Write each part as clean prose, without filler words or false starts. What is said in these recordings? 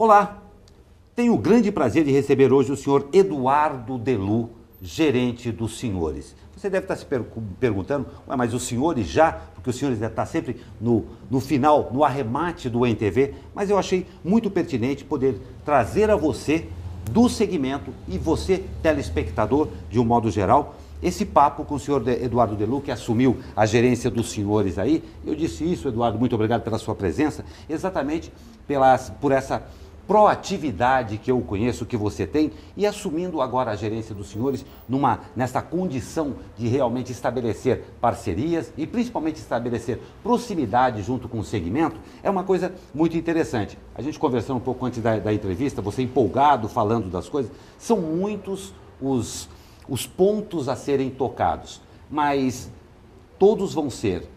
Olá, tenho o grande prazer de receber hoje o senhor Eduardo Delu, gerente dos Senhores. Você deve estar se perguntando, mas os senhores já, porque os senhores devem estar sempre no final, no arremate do ENTV, mas eu achei muito pertinente poder trazer a você do segmento e você, telespectador, de um modo geral, esse papo com o senhor Eduardo Delu, que assumiu a gerência dos senhores aí. Eu disse isso, Eduardo, muito obrigado pela sua presença, exatamente por essa proatividade que eu conheço que você tem e assumindo agora a gerência dos senhores nessa condição de realmente estabelecer parcerias e principalmente estabelecer proximidade junto com o segmento, é uma coisa muito interessante. A gente conversando um pouco antes da entrevista, você empolgado falando das coisas, são muitos os pontos a serem tocados, mas todos vão ser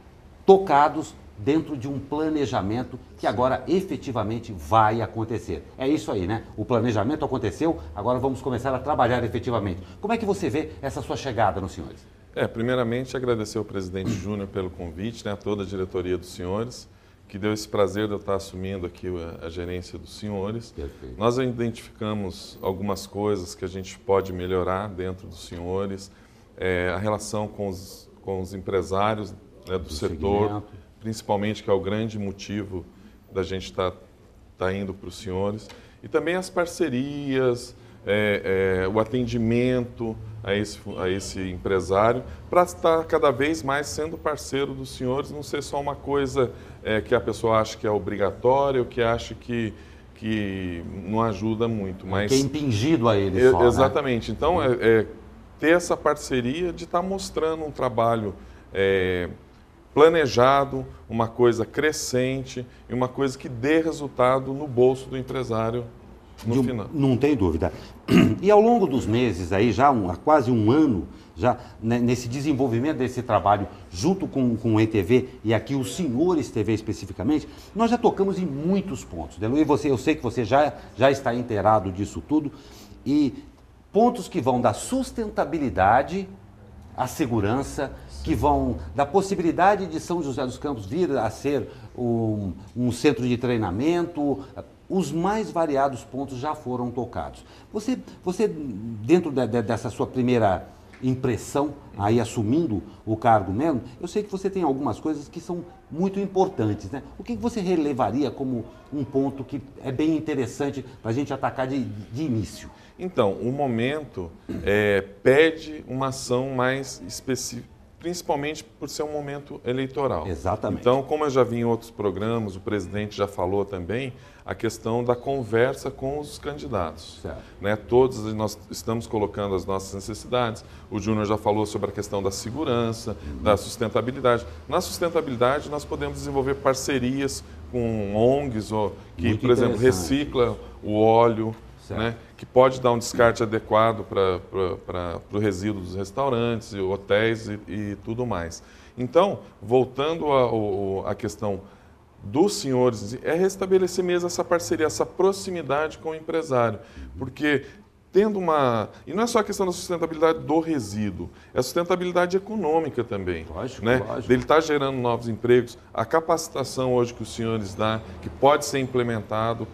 tocados dentro de um planejamento que agora efetivamente vai acontecer. É isso aí, né? O planejamento aconteceu, agora vamos começar a trabalhar efetivamente. Como é que você vê essa sua chegada nos senhores? Primeiramente agradecer ao presidente Júnior pelo convite, né, a toda a diretoria dos senhores, que deu esse prazer de eu estar assumindo aqui a gerência dos senhores. Perfeito. Nós identificamos algumas coisas que a gente pode melhorar dentro dos senhores, a relação com os empresários, né, do setor, segmento, principalmente, que é o grande motivo da gente estar indo para os senhores, e também as parcerias, o atendimento a esse empresário, para estar cada vez mais sendo parceiro dos senhores, não ser só uma coisa que a pessoa acha que é obrigatória, ou que acha que não ajuda muito. Mas que é impingido a ele só, exatamente. Né? Então, ter essa parceria de estar mostrando um trabalho planejado, uma coisa crescente e uma coisa que dê resultado no bolso do empresário no final. Não tem dúvida. E ao longo dos meses, aí já há quase um ano, já nesse desenvolvimento desse trabalho junto com o ENTV e aqui os Senhores TV especificamente, nós já tocamos em muitos pontos. Delu, e eu sei que você já está inteirado disso tudo, e pontos que vão da sustentabilidade à segurança, que vão da possibilidade de São José dos Campos vir a ser um centro de treinamento. Os mais variados pontos já foram tocados. Você dentro dessa sua primeira impressão, aí assumindo o cargo mesmo, eu sei que você tem algumas coisas que são muito importantes, né? O que você relevaria como um ponto que é bem interessante para a gente atacar de início? Então, o momento pede uma ação mais específica, principalmente por ser um momento eleitoral. Exatamente. Então, como eu já vi em outros programas, o presidente já falou também, a questão da conversa com os candidatos. Certo. Né? Todos nós estamos colocando as nossas necessidades. O Júnior já falou sobre a questão da segurança, da sustentabilidade. Na sustentabilidade, nós podemos desenvolver parcerias com ONGs, que, muito por exemplo, recicla o óleo, né, que pode dar um descarte adequado para o resíduo dos restaurantes, hotéis e tudo mais. Então, voltando à questão dos senhores, é restabelecer mesmo essa parceria, essa proximidade com o empresário, porque tendo e não é só a questão da sustentabilidade do resíduo, é a sustentabilidade econômica também. Lógico, né? lógico. Dele estar gerando novos empregos, a capacitação hoje que os senhores dão, que pode ser implementado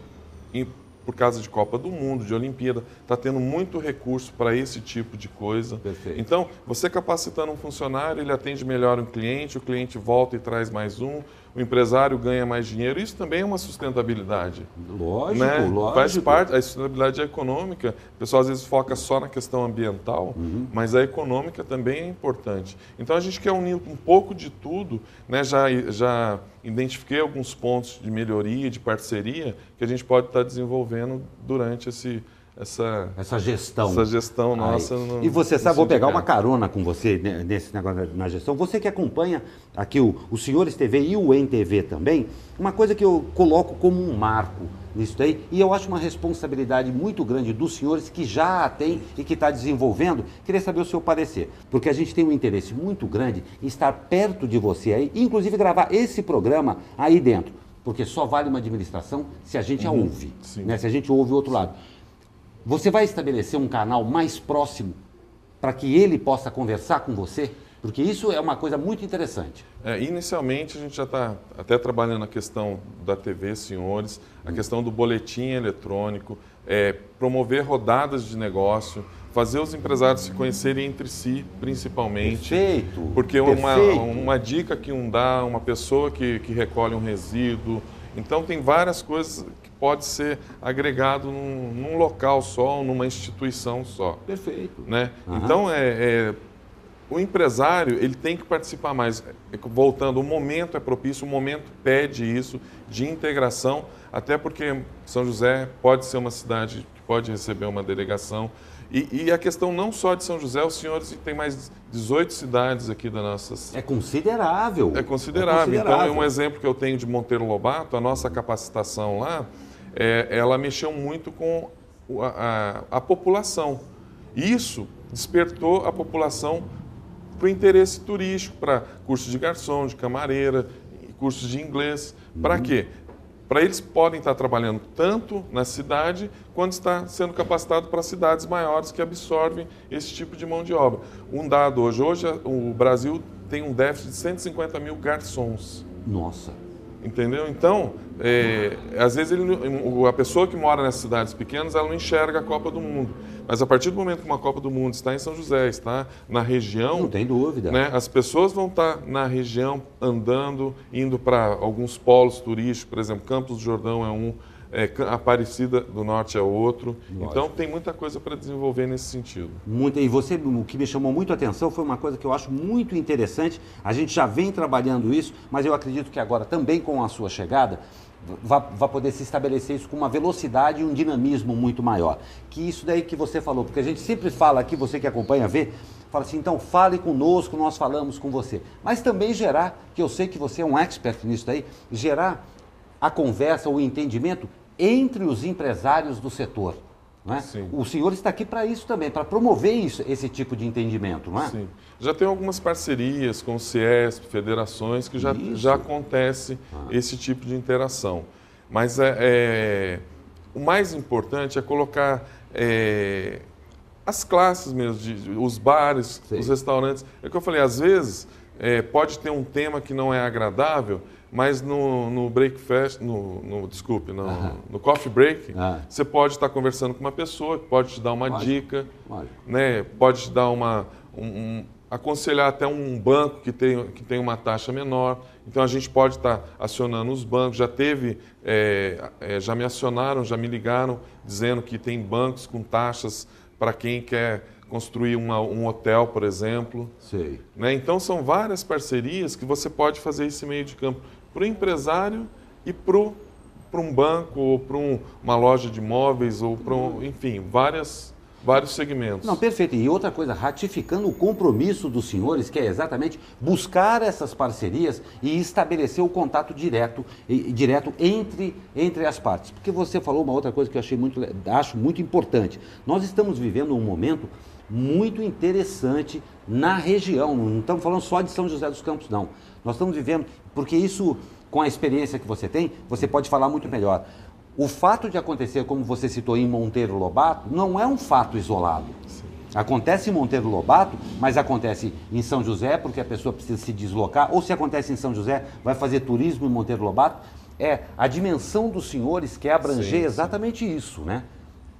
por causa de Copa do Mundo, de Olimpíada, está tendo muito recurso para esse tipo de coisa. Perfeito. Então, você capacitando um funcionário, ele atende melhor o cliente volta e traz mais um, o empresário ganha mais dinheiro. Isso também é uma sustentabilidade. Lógico, né? lógico. Faz parte, a sustentabilidade econômica, o pessoal às vezes foca só na questão ambiental, mas a econômica também é importante. Então, a gente quer unir um pouco de tudo, né? Já identifiquei alguns pontos de melhoria, de parceria, que a gente pode estar desenvolvendo durante essa gestão nossa. E você sabe, vou pegar uma carona com você nesse negócio na gestão. Você que acompanha aqui o Senhores TV e o ENTV também, uma coisa que eu coloco como um marco nisso daí, e eu acho uma responsabilidade muito grande dos senhores que já a tem e que está desenvolvendo. Queria saber o seu parecer, porque a gente tem um interesse muito grande em estar perto de você aí, inclusive gravar esse programa aí dentro, porque só vale uma administração se a gente a ouve, né? Se a gente ouve o outro lado. Você vai estabelecer um canal mais próximo para que ele possa conversar com você? Porque isso é uma coisa muito interessante. Inicialmente, a gente já está até trabalhando a questão da TV, senhores, a questão do boletim eletrônico, promover rodadas de negócio, fazer os empresários se conhecerem entre si, principalmente. Perfeito. Porque perfeito. uma dica que dá, uma pessoa que recolhe um resíduo. Então, tem várias coisas que pode ser agregado num local só, numa instituição só. Perfeito. Né? Então, o empresário ele tem que participar mais. Voltando, o momento é propício, o momento pede isso, de integração, até porque São José pode ser uma cidade que pode receber uma delegação. E a questão não só de São José, os senhores têm mais 18 cidades aqui da nossas... É considerável. É considerável. Então, um exemplo que eu tenho de Monteiro Lobato, a nossa capacitação lá, ela mexeu muito com a população. Isso despertou a população para o interesse turístico, para cursos de garçom, de camareira, cursos de inglês. Para quê? Para eles podem estar trabalhando tanto na cidade, quanto está sendo capacitado para cidades maiores que absorvem esse tipo de mão de obra. Um dado hoje o Brasil tem um déficit de 150 mil garçons. Nossa. Entendeu? Então, às vezes a pessoa que mora nessas cidades pequenas, ela não enxerga a Copa do Mundo. Mas a partir do momento que uma Copa do Mundo está em São José, está na região... Não tem dúvida. Né, as pessoas vão estar na região andando, indo para alguns polos turísticos, por exemplo, Campos do Jordão é um, Aparecida do Norte é outro. Lógico. Então, tem muita coisa para desenvolver nesse sentido. E o que me chamou muito a atenção foi uma coisa que eu acho muito interessante. A gente já vem trabalhando isso, mas eu acredito que agora, também com a sua chegada, vai poder se estabelecer isso com uma velocidade e um dinamismo muito maior. Que isso daí que você falou, porque a gente sempre fala aqui, você que acompanha, vê, fala assim, então fale conosco, nós falamos com você. Mas também gerar, que eu sei que você é um expert nisso daí, gerar a conversa, o entendimento entre os empresários do setor. Não é? O senhor está aqui para isso também, para promover esse tipo de entendimento, não é? Sim. Já tem algumas parcerias com o CIESP, federações, que já acontece esse tipo de interação. Mas o mais importante é colocar as classes mesmo, os bares, os restaurantes. É o que eu falei, às vezes pode ter um tema que não é agradável, mas no breakfast, no coffee break, você pode estar conversando com uma pessoa que pode te dar uma dica, né? Pode te dar aconselhar até um banco que tem uma taxa menor. Então a gente pode estar acionando os bancos. Já me acionaram, já me ligaram dizendo que tem bancos com taxas para quem quer construir um hotel, por exemplo. Sei. Né? Então são várias parcerias que você pode fazer esse meio de campo para o empresário e para um banco, ou para uma loja de imóveis, ou para, enfim, vários segmentos. Não, perfeito. E outra coisa, ratificando o compromisso dos senhores, que é exatamente buscar essas parcerias e estabelecer o contato direto entre as partes. Porque você falou uma outra coisa que eu acho muito importante. Nós estamos vivendo um momento muito interessante na região. Não estamos falando só de São José dos Campos, não. Nós estamos vivendo, porque isso, com a experiência que você tem, você pode falar muito melhor. O fato de acontecer, como você citou, em Monteiro Lobato, não é um fato isolado. Sim. Acontece em Monteiro Lobato, mas acontece em São José, porque a pessoa precisa se deslocar, ou se acontece em São José, vai fazer turismo em Monteiro Lobato. A dimensão dos senhores quer abranger exatamente isso, né?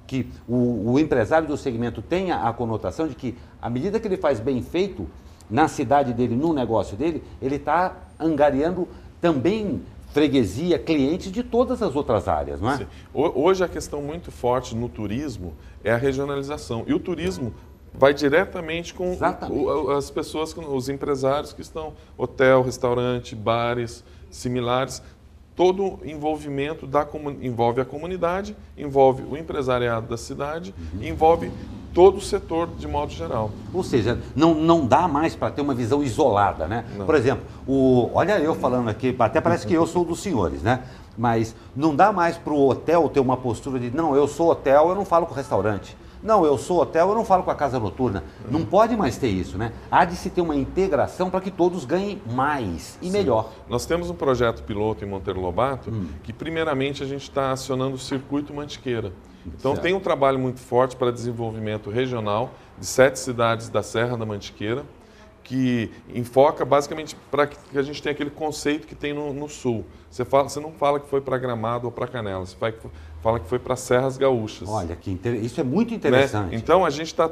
Que o empresário do segmento tenha a conotação de que, à medida que ele faz bem feito, na cidade dele, no negócio dele, ele está angariando também freguesia, clientes de todas as outras áreas, não é? Sim. Hoje a questão muito forte no turismo é a regionalização. E o turismo vai diretamente com as pessoas, os empresários que estão, hotel, restaurante, bares, similares. Todo envolvimento envolve a comunidade, envolve o empresariado da cidade, envolve todo o setor de modo geral. Ou seja, não dá mais para ter uma visão isolada, né? Não. Por exemplo, olha eu falando aqui, até parece que eu sou dos senhores, né? Mas não dá mais para o hotel ter uma postura de, não, eu sou hotel, eu não falo com o restaurante. Não, eu sou hotel, eu não falo com a casa noturna. Não pode mais ter isso, né? Há de se ter uma integração para que todos ganhem mais e melhor. Nós temos um projeto piloto em Monteiro Lobato que, primeiramente, a gente está acionando o Circuito Mantiqueira. Então, tem um trabalho muito forte para desenvolvimento regional de 7 cidades da Serra da Mantiqueira, que enfoca basicamente para que a gente tenha aquele conceito que tem no sul. Você não fala que foi para Gramado ou para Canela, você fala que foi para Serras Gaúchas. Olha, isso é muito interessante. Né? Então, a gente está...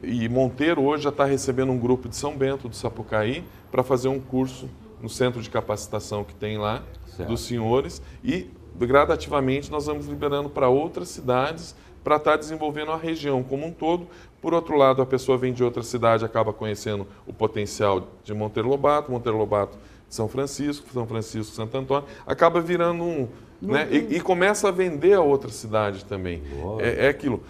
e Monteiro hoje já está recebendo um grupo de São Bento, do Sapucaí, para fazer um curso no centro de capacitação que tem lá, certo, dos senhores, e gradativamente nós vamos liberando para outras cidades para estar desenvolvendo a região como um todo. Por outro lado, a pessoa vem de outra cidade, acaba conhecendo o potencial de Monteiro Lobato de São Francisco Santo Antônio, acaba virando um... Né? E começa a vender a outra cidade também. É aquilo.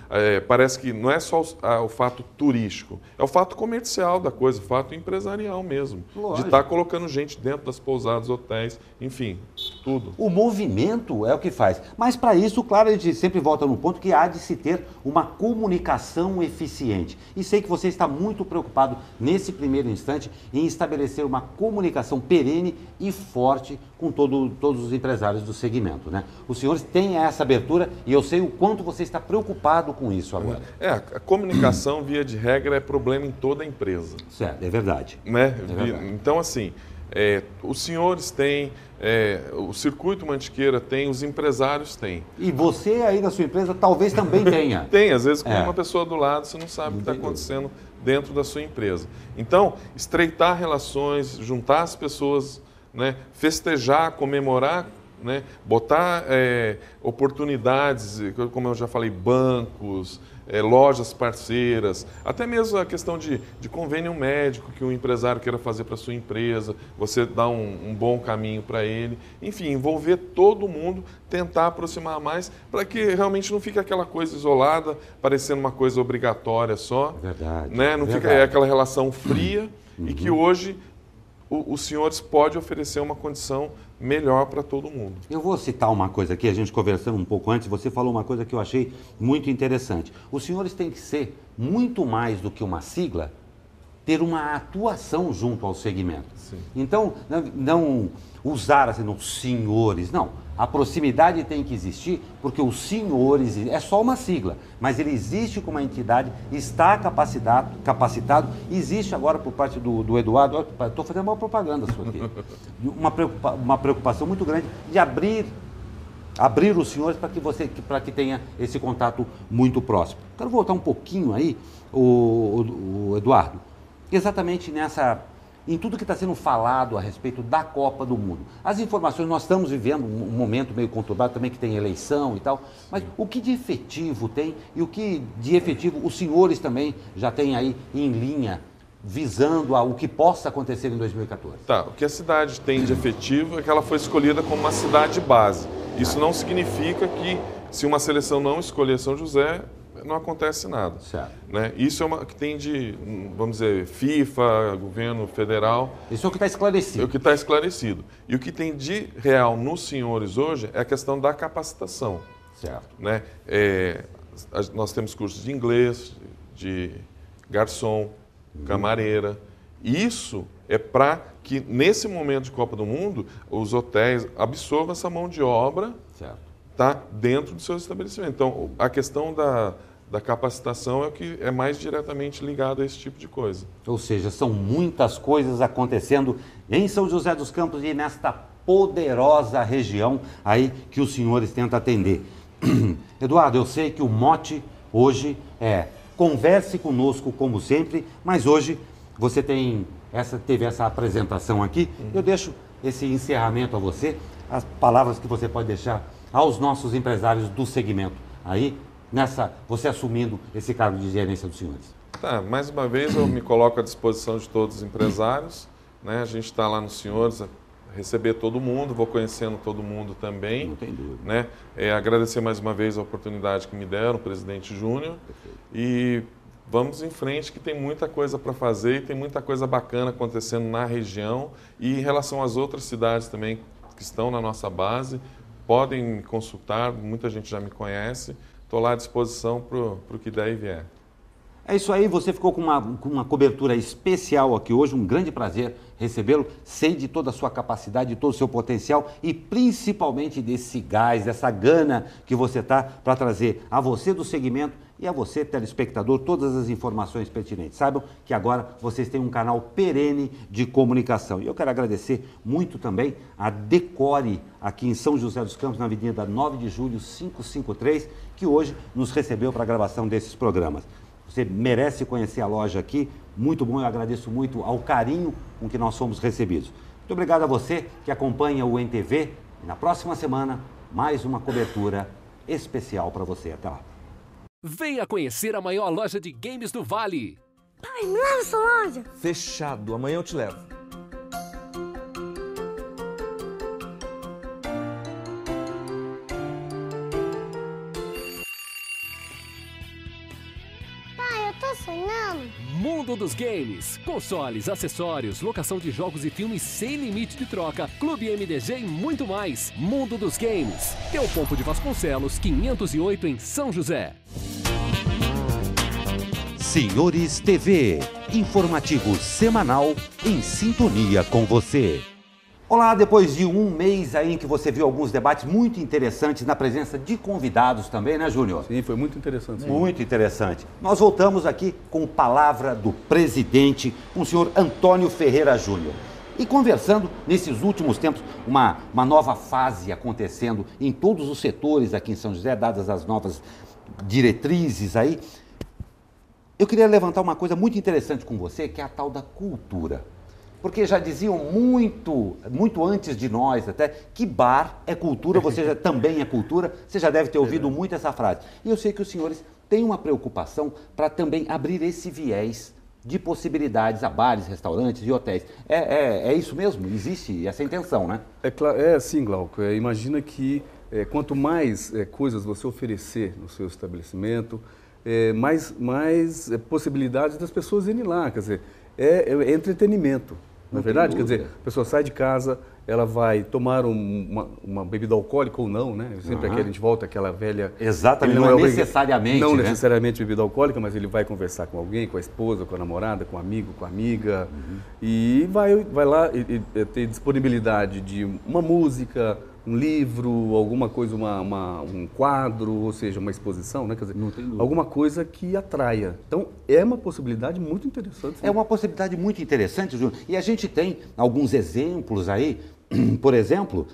Parece que não é só o fato turístico, é o fato comercial da coisa, o fato empresarial mesmo. Lógico. De estar colocando gente dentro das pousadas, hotéis, enfim, tudo. O movimento é o que faz. Mas para isso, claro, a gente sempre volta no ponto que há de se ter uma comunicação eficiente. E sei que você está muito preocupado nesse primeiro instante em estabelecer uma comunicação perene e forte com todos os empresários do segmento. Né? Os senhores têm essa abertura e eu sei o quanto você está preocupado com isso agora. A comunicação, via de regra, é problema em toda a empresa. Certo, é verdade. Né? É verdade. Então, assim, os senhores têm, o Circuito Mantiqueira tem, os empresários têm. E você aí na sua empresa talvez também tenha. Tem, às vezes com uma pessoa do lado, você não sabe o que está acontecendo dentro da sua empresa. Então, estreitar relações, juntar as pessoas, né? Festejar, comemorar, né? Botar oportunidades, como eu já falei, bancos, lojas parceiras, até mesmo a questão de convênio médico que o empresário queira fazer para a sua empresa, você dá um bom caminho para ele. Enfim, envolver todo mundo, tentar aproximar mais, para que realmente não fique aquela coisa isolada, parecendo uma coisa obrigatória só. Verdade. Né? Não fica aquela relação fria e que hoje os senhores podem oferecer uma condição melhor para todo mundo. Eu vou citar uma coisa aqui, a gente conversando um pouco antes, você falou uma coisa que eu achei muito interessante. Os senhores têm que ser muito mais do que uma sigla, ter uma atuação junto ao segmento. Sim. Então, não usar assim, os senhores, não. A proximidade tem que existir, porque os senhores é só uma sigla, mas ele existe como uma entidade, está capacitado, existe agora por parte do Eduardo, estou fazendo uma propaganda sua aqui, uma preocupação muito grande de abrir os senhores para que tenha esse contato muito próximo. Quero voltar um pouquinho aí, o Eduardo, exatamente em tudo que está sendo falado a respeito da Copa do Mundo. As informações, nós estamos vivendo um momento meio conturbado também, que tem eleição e tal, mas o que de efetivo tem e o que de efetivo os senhores também já têm aí em linha, visando o que possa acontecer em 2014? Tá, o que a cidade tem de efetivo é que ela foi escolhida como uma cidade base. Isso não significa que, se uma seleção não escolher São José, não acontece nada. Certo. Né? Isso é uma que tem de, vamos dizer, FIFA, governo federal. Isso é o que está esclarecido. É o que está esclarecido. E o que tem de real nos senhores hoje é a questão da capacitação. Certo. Né? Nós temos cursos de inglês, de garçom, camareira. Isso é para que, nesse momento de Copa do Mundo, os hotéis absorvam essa mão de obra. Certo. Tá dentro do seu estabelecimento. Então, a questão da capacitação é o que é mais diretamente ligado a esse tipo de coisa. Ou seja, são muitas coisas acontecendo em São José dos Campos e nesta poderosa região aí que os senhores tentam atender. Eduardo, eu sei que o mote hoje é converse conosco como sempre, mas hoje você teve essa apresentação aqui. Eu deixo esse encerramento a você, as palavras que você pode deixar aos nossos empresários do segmento. Aí, você assumindo esse cargo de gerência dos senhores. Tá, mais uma vez eu me coloco à disposição de todos os empresários. Né? A gente está lá nos senhores, receber todo mundo, vou conhecendo todo mundo também. Não tem dúvida. Né? Agradecer mais uma vez a oportunidade que me deram, o presidente Júnior. Perfeito. E vamos em frente, que tem muita coisa para fazer e tem muita coisa bacana acontecendo na região. E em relação às outras cidades também que estão na nossa base, podem me consultar, muita gente já me conhece. Estou lá à disposição para o que der e vier. É isso aí, você ficou com uma cobertura especial aqui hoje, um grande prazer recebê-lo. Sei de toda a sua capacidade, de todo o seu potencial e principalmente desse gás, dessa gana que você está para trazer a você do segmento e a você, telespectador, todas as informações pertinentes. Saibam que agora vocês têm um canal perene de comunicação. E eu quero agradecer muito também a Decore, aqui em São José dos Campos, na Avenida 9 de Julho, 553, que hoje nos recebeu para a gravação desses programas. Você merece conhecer a loja aqui, muito bom, eu agradeço muito ao carinho com que nós somos recebidos. Muito obrigado a você que acompanha o NTV. E na próxima semana, mais uma cobertura especial para você. Até lá. Venha conhecer a maior loja de games do Vale. Pai, me leva essa loja. Fechado, amanhã eu te levo. Pai, eu tô sonhando. Mundo dos Games. Consoles, acessórios, locação de jogos e filmes sem limite de troca, Clube MDG e muito mais. Mundo dos Games. Teopompo de Vasconcelos, 508 em São José. Senhores TV, informativo semanal em sintonia com você. Olá, depois de um mês aí em que você viu alguns debates muito interessantes na presença de convidados também, né, Júnior? Sim, foi muito interessante. Sim. Muito interessante. Nós voltamos aqui com palavra do presidente, com o senhor Antônio Ferreira Júnior. E conversando, nesses últimos tempos, uma nova fase acontecendo em todos os setores aqui em São José, dadas as novas diretrizes aí. Eu queria levantar uma coisa muito interessante com você, que é a tal da cultura. Porque já diziam muito antes de nós até, que bar é cultura, você já, também é cultura, você já deve ter ouvido muito essa frase. E eu sei que os senhores têm uma preocupação para também abrir esse viés de possibilidades a bares, restaurantes e hotéis. É isso mesmo? Existe essa intenção, né? É assim, Glauco. Imagina que quanto mais coisas você oferecer no seu estabelecimento, mais possibilidades das pessoas irem lá. Quer dizer, é entretenimento, não é verdade? Quer dizer, a pessoa sai de casa, ela vai tomar uma bebida alcoólica ou não, né? Sempre aqui a gente volta àquela velha... Exatamente, não é necessariamente, não né? necessariamente bebida alcoólica, mas ele vai conversar com alguém, com a esposa, com a namorada, com o amigo, com a amiga, e vai lá e ter disponibilidade de uma música, um livro, alguma coisa, um quadro, ou seja, uma exposição, né? Quer dizer, alguma coisa que atraia. Então, é uma possibilidade muito interessante. É uma possibilidade muito interessante, Júnior. E a gente tem alguns exemplos aí, por exemplo,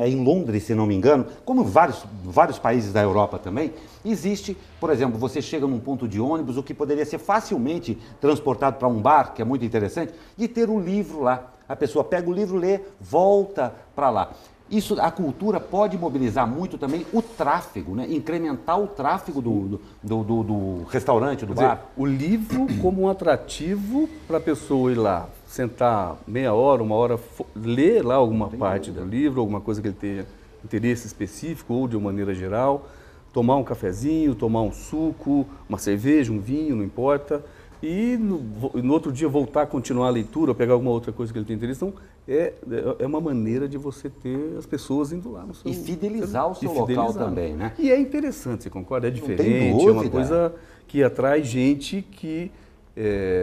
em Londres, se não me engano, como vários países da Europa também, existe, por exemplo, você chega num ponto de ônibus, o que poderia ser facilmente transportado para um bar, que é muito interessante, e ter o livro lá. A pessoa pega o livro, lê, volta para lá. Isso, a cultura pode mobilizar muito também o tráfego, né? Incrementar o tráfego do restaurante, do bar. O livro como um atrativo para a pessoa ir lá, sentar meia hora, uma hora, ler lá alguma parte do livro, alguma coisa que ele tenha interesse específico ou de uma maneira geral, tomar um cafezinho, tomar um suco, uma cerveja, um vinho, não importa. E no outro dia voltar a continuar a leitura, ou pegar alguma outra coisa que ele tem interesse. Então, é uma maneira de você ter as pessoas indo lá no seu... E fidelizar o seu local também, né? E é interessante, você concorda? É diferente, é uma coisa que atrai gente que...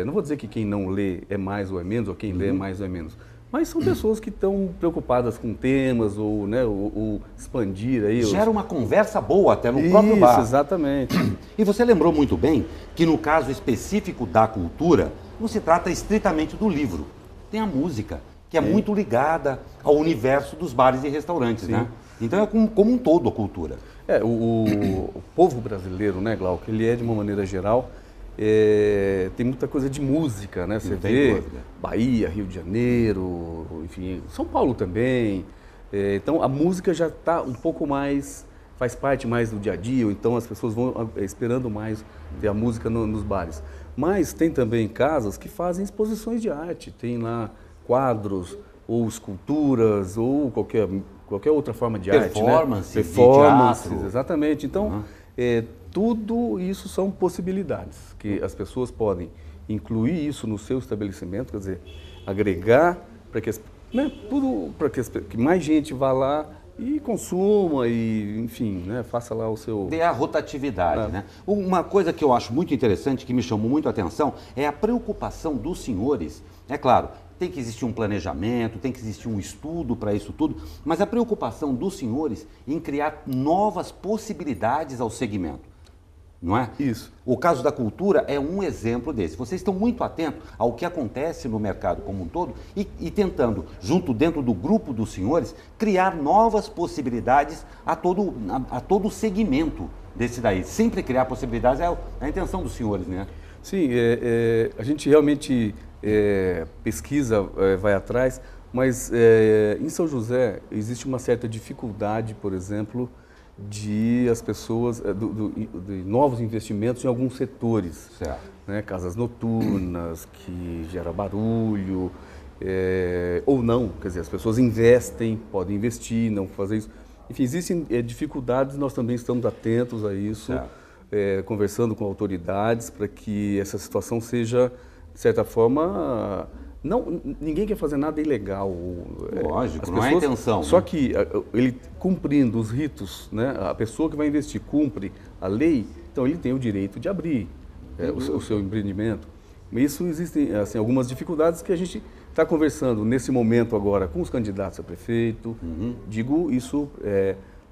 não vou dizer que quem não lê é mais ou é menos, ou quem lê é mais ou é menos. Mas são pessoas que estão preocupadas com temas ou, né, ou expandir aí. Gera uma conversa boa até no próprio bar. Isso, exatamente. E você lembrou muito bem que no caso específico da cultura, não se trata estritamente do livro. Tem a música, que é muito ligada ao universo dos bares e restaurantes, né? Então é como um todo a cultura. O povo brasileiro, né, Glauco, ele é de uma maneira geral... tem muita coisa de música, né? Você vê Bahia, Rio de Janeiro, enfim, São Paulo também. Então a música já está um pouco mais, faz parte mais do dia a dia, ou então as pessoas vão esperando mais ter a música nos bares. Mas tem também casas que fazem exposições de arte, tem lá quadros ou esculturas ou qualquer outra forma de arte, né? Performances, exatamente. Então, tudo isso são possibilidades que as pessoas podem incluir isso no seu estabelecimento, quer dizer, agregar para que, que mais gente vá lá e consuma e, enfim, né, faça lá o seu... Dê a rotatividade, né? Uma coisa que eu acho muito interessante, que me chamou muito a atenção, é a preocupação dos senhores. É claro, tem que existir um planejamento, tem que existir um estudo para isso tudo, mas a preocupação dos senhores em criar novas possibilidades ao segmento. Não é? Isso. O caso da cultura é um exemplo desse. Vocês estão muito atentos ao que acontece no mercado como um todo e tentando, dentro do grupo dos senhores, criar novas possibilidades a todo o segmento desse daí. Sempre criar possibilidades é a intenção dos senhores, né? Sim, a gente realmente pesquisa, vai atrás, mas em São José existe uma certa dificuldade, por exemplo, de as pessoas, de novos investimentos em alguns setores. Certo. Né? Casas noturnas, que gera barulho, ou não, quer dizer, as pessoas investem, podem investir, não fazer isso. Enfim, existem dificuldades, nós também estamos atentos a isso, conversando com autoridades para que essa situação seja, de certa forma... ninguém quer fazer nada ilegal. Lógico, não é a intenção. Só né? que ele cumprindo os ritos, né, a pessoa que vai investir cumpre a lei, então ele tem o direito de abrir o seu empreendimento. Isso existem assim, algumas dificuldades que a gente está conversando nesse momento agora com os candidatos a prefeito. Digo isso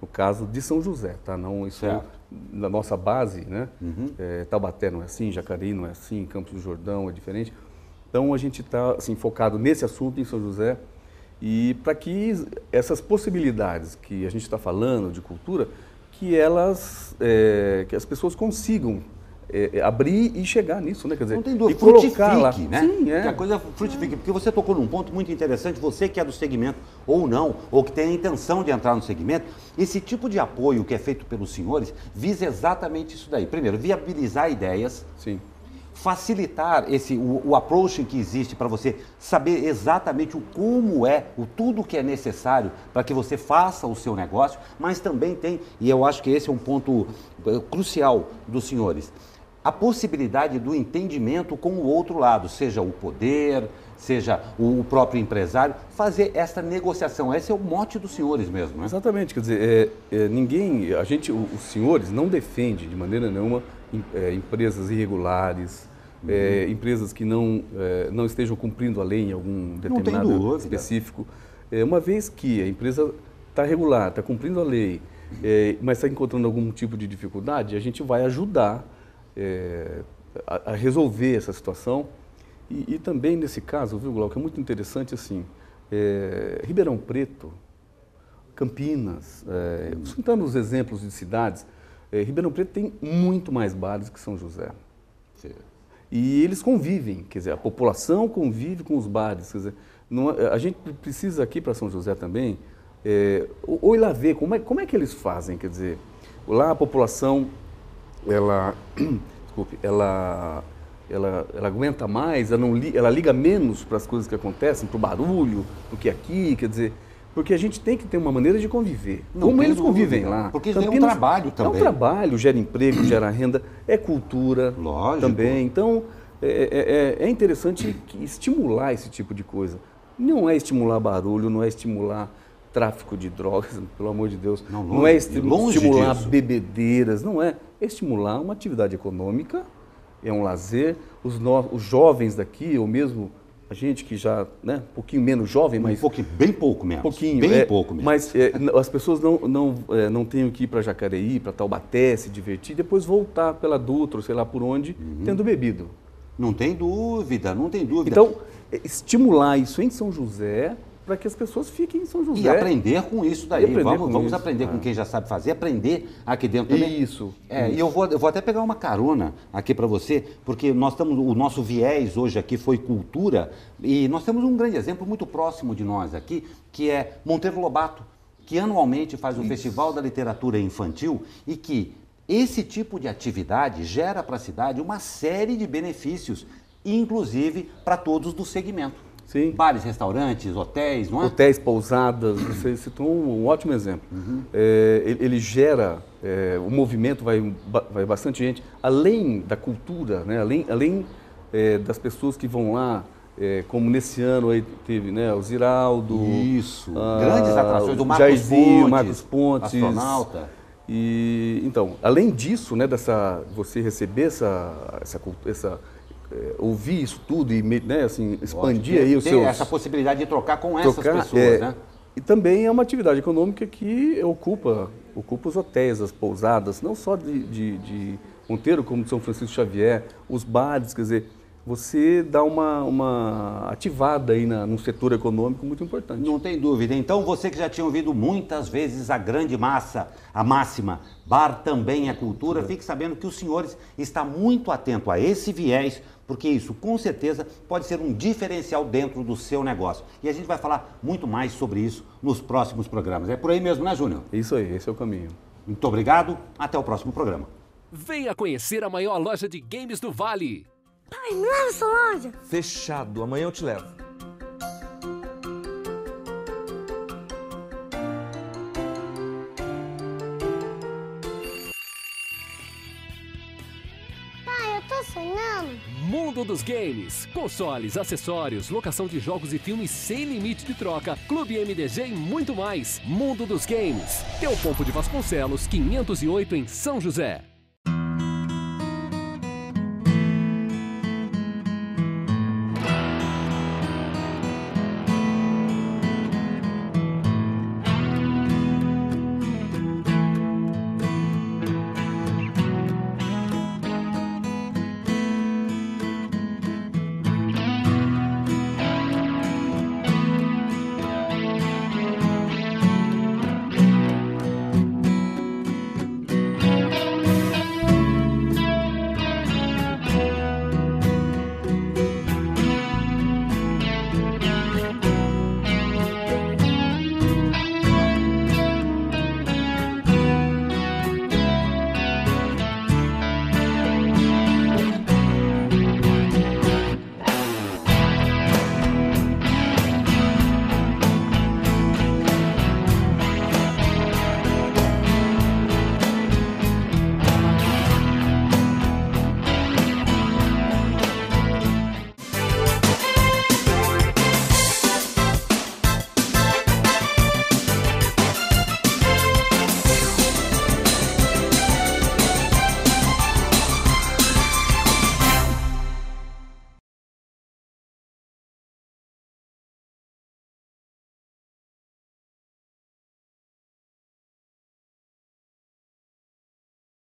no caso de São José, tá? Não isso na nossa base, né? Taubaté não é assim, Jacareí não é assim, Campos do Jordão é diferente. Então, a gente está assim, focado nesse assunto em São José e para que essas possibilidades que a gente está falando de cultura, que as pessoas consigam abrir e chegar nisso, né? Quer dizer, não tem dúvida, e colocar lá. né? Sim, Que a coisa frutifique, porque você tocou num ponto muito interessante, você que é do segmento ou não, ou que tem a intenção de entrar no segmento, esse tipo de apoio que é feito pelos senhores visa exatamente isso daí. Primeiro, viabilizar ideias. Sim. Facilitar o approach que existe para você saber exatamente como tudo que é necessário para que você faça o seu negócio, mas também tem, e eu acho que esse é um ponto crucial dos senhores, a possibilidade do entendimento com o outro lado, seja o poder, seja o próprio empresário, fazer essa negociação. Esse é o mote dos senhores mesmo, né? Exatamente, quer dizer, os senhores não defende de maneira nenhuma empresas irregulares, empresas que não estejam cumprindo a lei em algum determinado específico. Uma vez que a empresa está regular, está cumprindo a lei, mas está encontrando algum tipo de dificuldade, a gente vai ajudar a resolver essa situação. E também nesse caso, viu, Glauco, é muito interessante assim, Ribeirão Preto, Campinas, citando os exemplos de cidades, Ribeirão Preto tem muito mais bares que São José. Sim. E eles convivem, quer dizer, a população convive com os bares. Quer dizer, a gente precisa aqui para São José também, ou ir lá ver como é que eles fazem, quer dizer, lá a população, ela aguenta mais, ela liga menos para as coisas que acontecem, para o barulho, do que aqui, quer dizer... Porque a gente tem que ter uma maneira de conviver. Como eles convivem lá. Porque é um trabalho também. É um trabalho, gera emprego, gera renda, é cultura. Lógico. Também. Então, é interessante estimular esse tipo de coisa. Não é estimular barulho, não é estimular tráfico de drogas, pelo amor de Deus. Não é estimular bebedeiras, não é. É estimular uma atividade econômica, é um lazer. Os jovens daqui, ou mesmo... A gente que já, né, um pouquinho menos jovem, mas... Bem pouco menos. Pouco menos. Mas as pessoas não têm que ir para Jacareí, para Taubaté, se divertir, depois voltar pela Dutra, ou sei lá por onde, tendo bebido. Não tem dúvida, não tem dúvida. Então, estimular isso em São José, para que as pessoas fiquem em São José. E aprender com isso daí. Vamos aprender com quem já sabe fazer, aprender aqui dentro também. Isso. E eu vou até pegar uma carona aqui para você, porque o nosso viés hoje aqui foi cultura, e nós temos um grande exemplo muito próximo de nós aqui, que é Monteiro Lobato, que anualmente faz o Festival da Literatura Infantil e que esse tipo de atividade gera para a cidade uma série de benefícios, inclusive para todos do segmento. Sim. Bares, restaurantes, hotéis, não é? Hotéis, pousadas, você citou um ótimo exemplo. Ele gera, o movimento vai bastante gente, além da cultura, né? além das pessoas que vão lá como nesse ano aí teve, né, o Ziraldo. Isso, grandes atrações, o Marcos Jairzinho, Pontes, Marcos Pontes. astronauta. E, então, além disso, né, você receber ouvir isso tudo e, né, assim, expandir aí os seus... essa possibilidade de trocar com essas pessoas, né? E também é uma atividade econômica que ocupa os hotéis, as pousadas, não só de Monteiro, como de São Francisco Xavier, os bares, quer dizer, você dá uma ativada aí num setor econômico muito importante. Não tem dúvida. Então, você que já tinha ouvido muitas vezes a grande a máxima, bar também é cultura, fique sabendo que os senhores estão muito atentos a esse viés, porque isso, com certeza, pode ser um diferencial dentro do seu negócio. E a gente vai falar muito mais sobre isso nos próximos programas. É por aí mesmo, né, Júnior? Isso aí, esse é o caminho. Muito obrigado, até o próximo programa. Venha conhecer a maior loja de games do Vale. Pai, me leva essa loja. Fechado, amanhã eu te levo. Pai, eu tô sonhando. Mundo dos Games. Consoles, acessórios, locação de jogos e filmes sem limite de troca, Clube MDG e muito mais. Mundo dos Games. Teopompo de Vasconcelos, 508 em São José.